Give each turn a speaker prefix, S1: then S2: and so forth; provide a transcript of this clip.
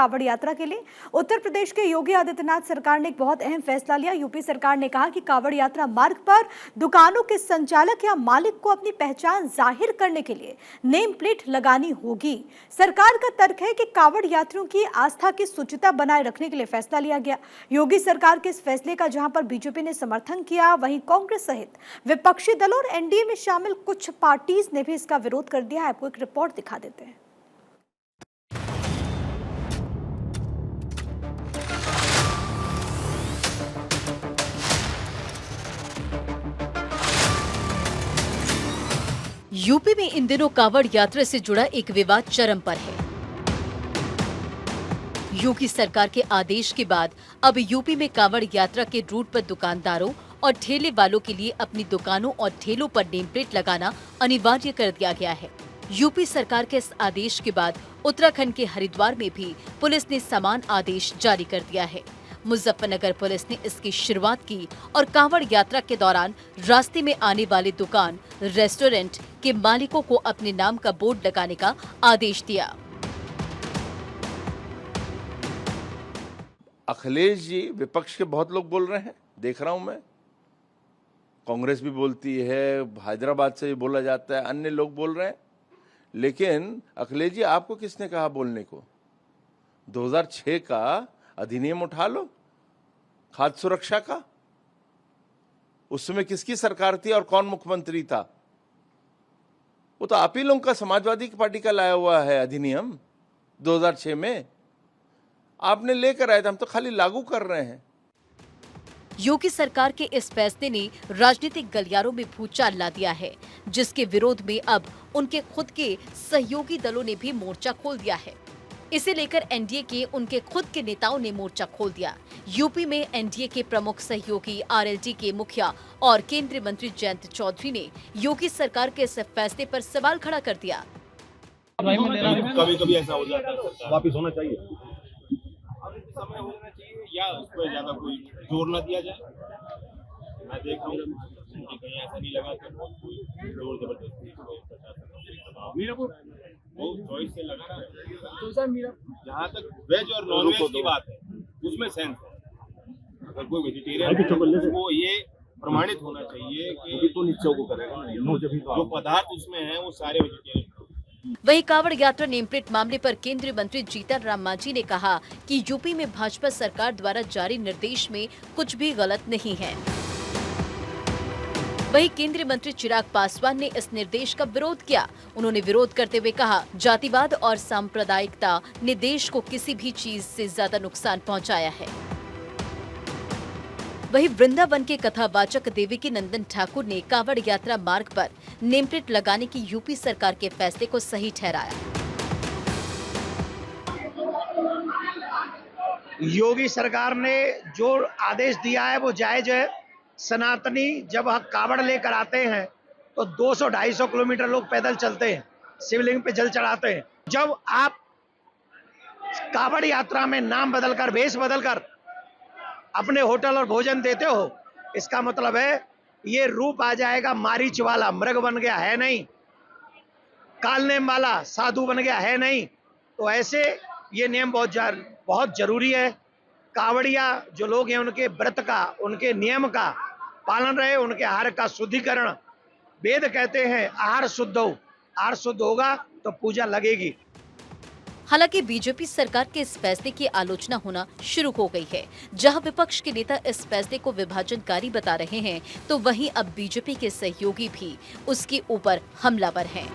S1: कांवड़ यात्रा के लिए। उत्तर प्रदेश के योगी आदित्यनाथ सरकार ने एक बहुत अहम फैसला लिया। यूपी सरकार ने कहा कि कांवड़ यात्रा मार्ग पर दुकानों के संचालक या मालिक को अपनी पहचान जाहिर करने के लिए नेम प्लेट लगानी होगी। सरकार का तर्क है कि कांवड़ यात्रियों की आस्था की शुचिता बनाए रखने के लिए फैसला लिया गया। योगी सरकार के इस फैसले का जहां पर बीजेपी ने समर्थन किया, वहीं कांग्रेस सहित विपक्षी दलों और एनडीए में शामिल कुछ पार्टीज ने भी इसका विरोध कर दिया है। आपको एक रिपोर्ट दिखा देते हैं।
S2: यूपी में इन दिनों कांवड़ यात्रा से जुड़ा एक विवाद चरम पर है। योगी सरकार के आदेश के बाद अब यूपी में कांवड़ यात्रा के रूट पर दुकानदारों और ठेले वालों के लिए अपनी दुकानों और ठेलों पर नेम प्लेट लगाना अनिवार्य कर दिया गया है। यूपी सरकार के इस आदेश के बाद उत्तराखंड के हरिद्वार में भी पुलिस ने समान आदेश जारी कर दिया है। मुजफ्फरनगर पुलिस ने इसकी शुरुआत की और कांवड़ यात्रा के दौरान रास्ते में आने वाले दुकान, रेस्टोरेंट के मालिकों को अपने नाम का बोर्ड लगाने का आदेश दिया।
S3: अखिलेश जी, विपक्ष के बहुत लोग बोल रहे हैं, देख रहा हूं मैं। कांग्रेस भी बोलती है, हैदराबाद से भी बोला जाता है, अन्य लोग बोल रहे हैं। लेकिन अखिलेश जी, आपको किसने कहा बोलने को? 2006 का अधिनियम उठा लो, खाद्य सुरक्षा का। उसमें किसकी सरकार थी और कौन मुख्यमंत्री था? वो तो आप ही लोगों का, समाजवादी पार्टी का लाया हुआ है अधिनियम 2006 में। आपने लेकर आए थे, हम तो खाली लागू कर रहे हैं।
S2: योगी सरकार के इस फैसले ने राजनीतिक गलियारों में भूचाल ला दिया है, जिसके विरोध में अब उनके खुद के सहयोगी दलों ने भी मोर्चा खोल दिया है। इसे लेकर एनडीए के उनके खुद के नेताओं ने मोर्चा खोल दिया। यूपी में एनडीए के प्रमुख सहयोगी आरएलडी के मुखिया और केंद्रीय मंत्री जयंत चौधरी ने योगी सरकार के इस फैसले पर सवाल खड़ा कर दिया।
S4: कभी-कभी ऐसा हो जाता है, वापिस होना चाहिए। समय होना चाहिए या उस पर ज्यादा कोई जोर न दिया जाए। मैं देख रहा हूँ कि कहीं ऐसा नहीं लगा कि जोर जबरदस्ती वो चॉइस से लगा रहा है। जहाँ तक वेज और नॉन वेज की बात है, उसमें सेंस है। अगर कोई वेजिटेरियन, वो ये प्रमाणित होना चाहिए कि तो निश्चय को करेगा, जो पदार्थ उसमें है वो सारे वेजिटेरियन।
S2: वहीं कांवड़ यात्रा नेम प्लेट मामले पर केंद्रीय मंत्री जीतन राम मांझी ने कहा कि यूपी में भाजपा सरकार द्वारा जारी निर्देश में कुछ भी गलत नहीं है। वहीं केंद्रीय मंत्री चिराग पासवान ने इस निर्देश का विरोध किया। उन्होंने विरोध करते हुए कहा, जातिवाद और सांप्रदायिकता ने देश को किसी भी चीज से ज्यादा नुकसान पहुंचाया है। वहीं वृंदावन के कथावाचक देवकी नंदन ठाकुर ने कांवड़ यात्रा मार्ग पर नेम प्लेट लगाने की यूपी सरकार के फैसले को सही ठहराया।
S5: योगी सरकार ने जो आदेश दिया है वो जायज है। सनातनी जब कांवड़ लेकर आते हैं तो 200-250 किलोमीटर लोग पैदल चलते हैं, शिवलिंग पे जल चढ़ाते हैं। जब आप कांवड़ यात्रा में नाम बदलकर, वेश बदलकर अपने होटल और भोजन देते हो, इसका मतलब है ये रूप आ जाएगा मारीच वाला, मृग बन गया है नहीं, कालनेम वाला साधु बन गया है नहीं। तो ऐसे ये नियम बहुत जरूरी है। कांवड़िया जो लोग हैं, उनके व्रत का, उनके नियम का पालन रहे, उनके आहार का शुद्धिकरण। वेद कहते हैं आहार शुद्ध हो, आहार शुद्ध होगा तो पूजा लगेगी।
S2: हालांकि बीजेपी सरकार के इस फैसले की आलोचना होना शुरू हो गई है। जहां विपक्ष के नेता इस फैसले को विभाजनकारी बता रहे हैं, तो वहीं अब बीजेपी के सहयोगी भी उसके ऊपर हमलावर हैं।